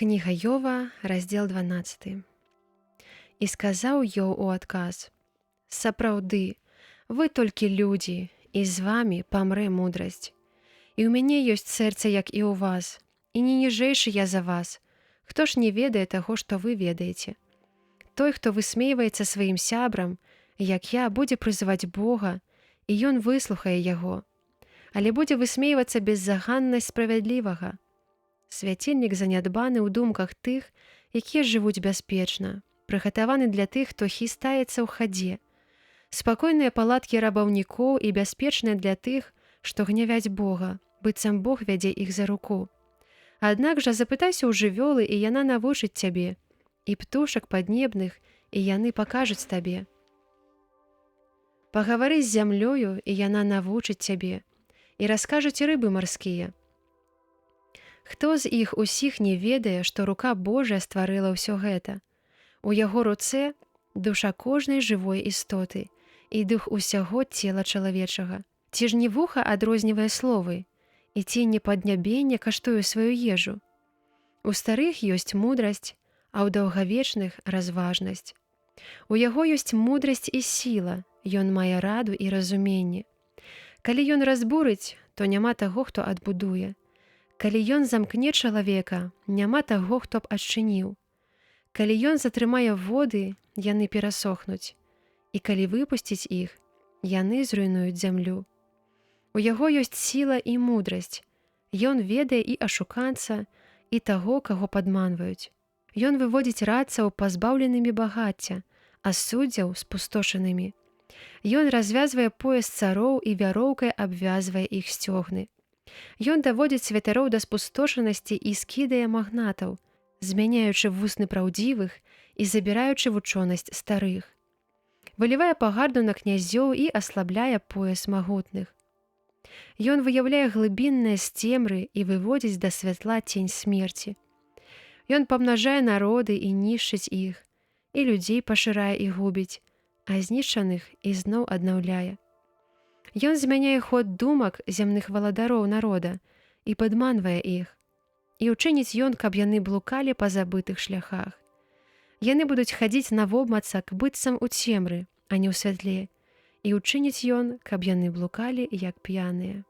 Кніга Йова, раздзел 12. І сказаў Йов у адказ: «Сапраўды, вы толькі людзі, і з вамі памрэ мудрасць. І ў мяне ёсць сэрца, як і ў вас, і не ніжэйшы я за вас. Хто ж не ведае таго, што вы ведаеце? Той, хто высмейваецца сваім сябрам, як я, будзе прызываць Бога, і ён выслухае яго. Але будзе высмейвацца беззаганнасць справядлівага. Свяцільнік занядбаны ў думках тых, якія жывуць бяспечна, прыгатаваны для тых, хто хістаецца ў хадзе. Спакойныя палаткі рабаўнікоў і бяспечныя для тых, што гнявяць Бога, быццам Бог вядзе іх за руку. Аднак жа запытайся ў жывёлы, і яна навучыць цябе, і птушак паднебных, і яны пакажуць табе. Пагавары з зямлёю, і яна навучыць цябе, і раскажуць рыбы марскія. Хто з іх усіх не ведае, што рука Божая стварыла ўсё гэта? У яго руцэ душа кожнай жывой істоты і дух усяго цела чалавечага. Ці ж не вуха адрознівае словы, і ці не паднябенне каштуе сваю ежу? У старых ёсць мудрасць, а ў даўгавечных разважнасць. У яго ёсць мудрасць і сіла, ён мае раду і разуменне. Калі ён разбурыць, то няма таго, хто адбудуе. Калі ён замкне чалавека, няма таго, хто б адчыніў. Калі ён затрымае воды, яны перасохнуць, і калі выпусціць іх, яны зруйнуюць зямлю. У яго ёсць сіла і мудрасць. Ён ведае і ашуканца, і таго, каго падманваюць. Ён выводзіць радцаў пазбаўленымі багацця, а суддзяў спустошанымі. Ён развязвае пояс цароў і вяроўкай абвязвае іх сцёгны. Ён даводзіць святароў да спустошанасці і скідае магнатаў, змяняючы вусны праўдзівых і забіраючы вучонасць старых. Вылівае пагарду на князёў і аслабляе пояс магутных. Ён выяўляе глыбінныя сцемры і выводзіць да святла цень смерці. Ён памнажае народы і нішчыць іх, і людзей пашырае і губіць, а знішчаных ізноў аднаўляе. Ён змяняе ход думак земных валадароў народа і падманвае іх. І ўчыніць ён, каб яны блукалі па забытых шляхах. Яны будуць хадзіць навобмацак быццам у цемры, а не ў святле, і ўчыніць ён, каб яны блукалі як п'яныя.